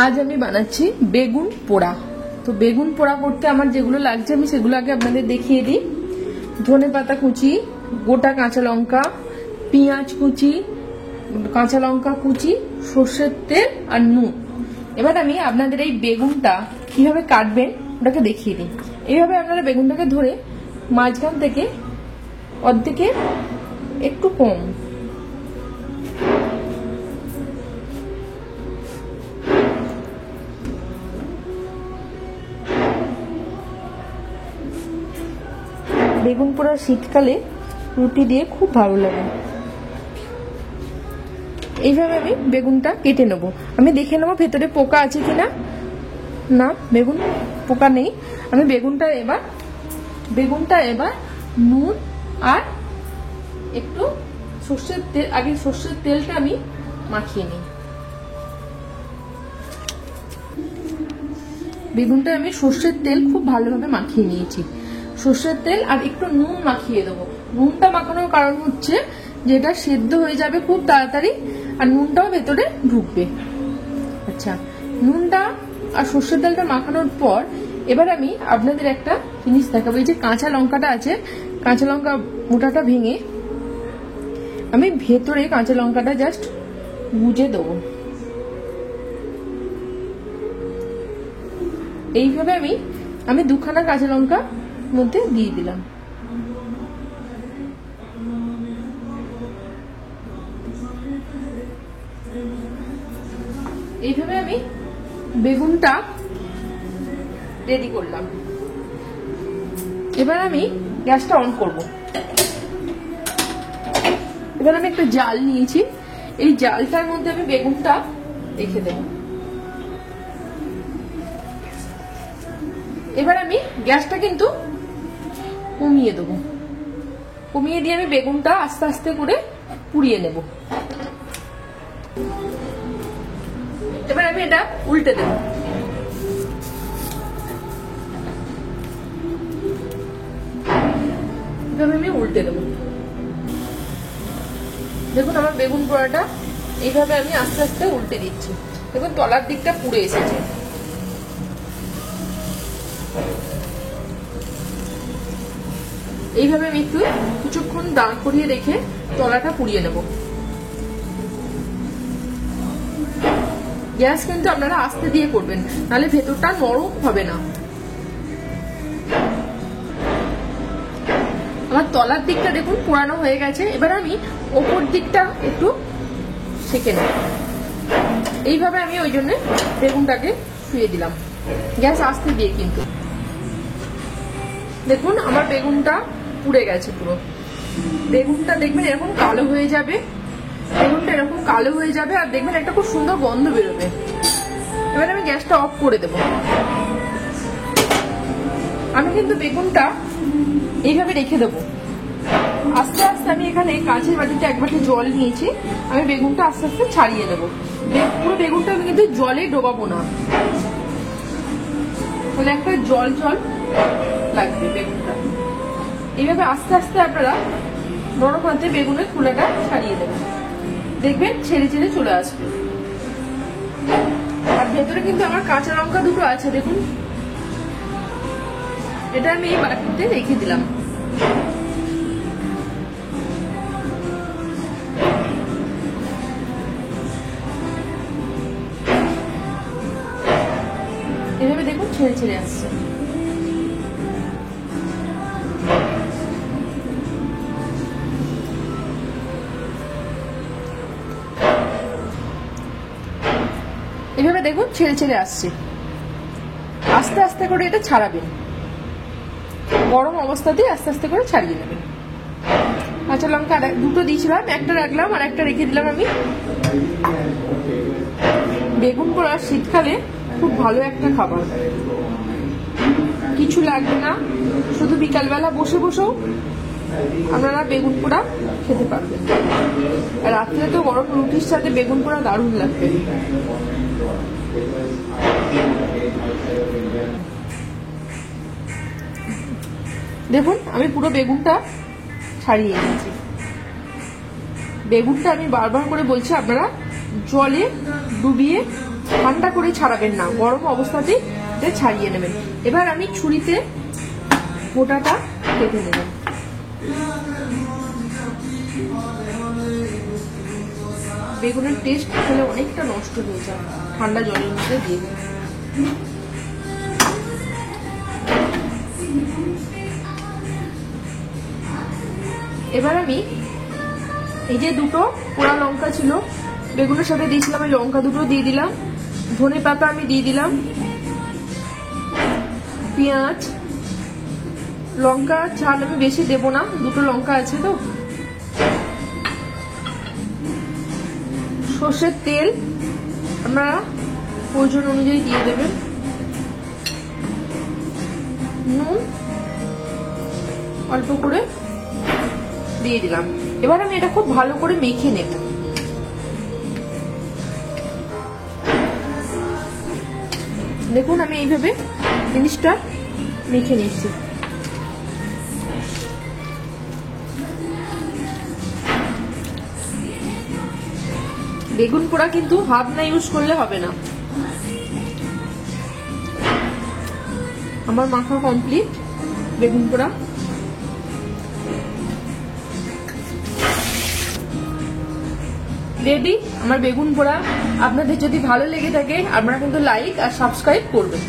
আজ আমি বানাচ্ছি বেগুন পোড়া। তো বেগুন পোড়া করতে আমার যেগুলো লাগছে আমি সেগুলো আগে আপনাদের দেখিয়ে দিই। ধনেপাতা কুচি, গোটা কাঁচা লঙ্কা, পেঁয়াজ কুচি, কাঁচা লঙ্কা কুচি, সর্ষের তেল আর নুন। এবার আমি আপনাদের এই বেগুনটা কিভাবে কাটবেন ওটাকে দেখিয়ে দিই। এইভাবে আপনারা বেগুনটাকে ধরে মাঝখান থেকে অর্ধেকে একটু কম বেগুন পোড়া শীতকালে রুটি দিয়ে খুব ভালো লাগে। এইভাবে আমি বেগুনটা কেটে নেব। আমি দেখে নেবো ভেতরে পোকা আছে কিনা। না, বেগুন পোকা নেই। আমি বেগুনটা এবার নুন আর একটু সর্ষের তেল, আগে সর্ষের তেলটা আমি মাখিয়ে নিই। বেগুনটা আমি সর্ষের তেল খুব ভালোভাবে মাখিয়ে নিয়েছি। সর্ষের তেল আর একটু নুন মাখিয়ে দেবো। নুনটা মাখানোর কারণ হচ্ছে যে এটা সেদ্ধ হয়ে যাবে খুব তাড়াতাড়ি আর নুনটাও ভেতরে ঢুকবে। আচ্ছা, নুনটা আর সর্ষের তেলটা মাখানোর পর এবার আমি আপনাদের একটা জিনিস দেখাবো। এই যে কাঁচা লঙ্কাটা আছে, কাঁচা লঙ্কা মোটাটা ভেঙে আমি ভেতরে কাঁচা লঙ্কাটা জাস্ট গুজে দেবো। এইভাবে আমি দুখানা কাঁচা লঙ্কা মধ্যে দিয়ে দিলাম। এইভাবে আমি বেগুনটা রেডি করলাম। এবার আমি গ্যাসটা অন করব। এবার আমি একটা জাল নিয়েছি, এই জালটার মধ্যে আমি বেগুনটা রেখে দেব। এবার আমি গ্যাসটা কিন্তু কমিয়ে দেবো। কমিয়ে দিয়ে আমি বেগুনটা আস্তে আস্তে করে পুড়িয়ে নেব। এবার আমি এটা উল্টে দেব। এভাবে আমি উল্টে দেব। দেখুন আমার বেগুন পোড়াটা এইভাবে আমি আস্তে আস্তে উল্টে দিচ্ছি। দেখুন তলার দিকটা পুড়ে এসেছে। এইভাবে আমি একটু কিছুক্ষণ দাঁড় করিয়ে রেখে তলাটা পুড়িয়ে নেব। গ্যাস কিন্তু আপনারা আস্তে দিয়ে করবেন, নাহলে ভেতরটা নরম হবে না। আমার তলার দিকটা দেখুন পোড়ানো হয়ে গেছে। এবার আমি ওপর দিকটা একটু সেঁকে নেব। এইভাবে আমি ওই জন্য বেগুনটাকে শুয়ে দিলাম, গ্যাস আস্তে দিয়ে। কিন্তু দেখুন আমার বেগুনটা পুড়ে গেছে পুরো। বেগুনটা দেখবেন এরকম কালো হয়ে যাবে, বেগুনটা এরকম কালো হয়ে যাবে আর দেখবেন একটা খুব সুন্দর গন্ধ বেরোবে। এবার আমি গ্যাসটা অফ করে দেব। আমি কিন্তু বেগুনটা এইভাবে রেখে দেবো। আস্তে আস্তে আমি এখানে কাঁচের বাটিতে এক বাটি জল নিয়েছি, আমি বেগুনটা আস্তে আস্তে ছাড়িয়ে দেবো। পুরো বেগুনটা আমি কিন্তু জলে ডোবাবো না, তাহলে একটা জল জল লাগবে বেগুনটা। এইভাবে আস্তে আস্তে আপনারা নরম হাতে বেগুনের খোলাটা ছাড়িয়ে দেবেন, দেখবেন ছেড়ে ছেড়ে চলে আসবে। আর ভেতরে কিন্তু আমার কাঁচা লঙ্কা দুটো আছে, দেখুন। এটা আমি এই বাটিতে রেখে দিলাম। এভাবে দেখুন ছেড়ে ছেড়ে আসছে। এভাবে দেখুন ছেড়ে ছেড়ে আসছে। আস্তে আস্তে করে এটা ছাড়াবেন, গরম অবস্থাতেই আস্তে আস্তে করে ছাড়িয়ে নেবেন। কাঁচা লঙ্কা দুটো দিয়েছিলাম, একটা রাখলাম আর একটা রেখে দিলাম আমি। বেগুন পোড়া শীতকালে খুব ভালো একটা খাবার, কিছু লাগবে না, শুধু বিকালবেলা বসে বসেও আপনারা বেগুন পোড়া খেতে পারবেন। আর রাত্রে তো গরম রুটির সাথে বেগুন পোড়া দারুণ লাগবে। দেখুন আমি পুরো বেগুনটা ছাড়িয়ে নিয়েছি। বেগুনটা আমি বারবার করে বলছি আপনারা জলে ডুবিয়ে ঠান্ডা করে ছাড়াবেন না, গরম অবস্থাতেই ছাড়িয়ে নেবেন। এবার আমি ছুরিতে গোটাটা কেটে নেব। বেগুনের টেস্ট আসলে অনেকটা নষ্ট হয়ে যায় ঠান্ডা জলের মধ্যে দিয়ে। এবার আমি এই যে দুটো পোড়া লঙ্কা ছিল বেগুনের সাথে দিয়েছিলাম, এই লঙ্কা দুটো দিয়ে দিলাম, ধনে পাতা আমি দিয়ে দিলাম, পেঁয়াজ, লঙ্কা ঝাল আমি বেশি দেব না, দুটো লঙ্কা আছে তো, সর্ষের তেল আপনারা প্রয়োজন অনুযায়ী দিয়ে দেবেন, নুন অল্প করে দিয়ে দিলাম। এবার আমি এটা খুব ভালো করে মেখে নেব। দেখুন আমি এইভাবে জিনিসটা মেখে নিচ্ছি। বেগুন পোড়া কিন্তু হাত না ইউজ করলে হবে না। আমার মাখা কমপ্লিট, বেগুন পোড়া রেডি। আমার বেগুন পোড়া আপনাদের যদি ভালো লেগে থাকে আপনারা কিন্তু লাইক আর সাবস্ক্রাইব করবেন।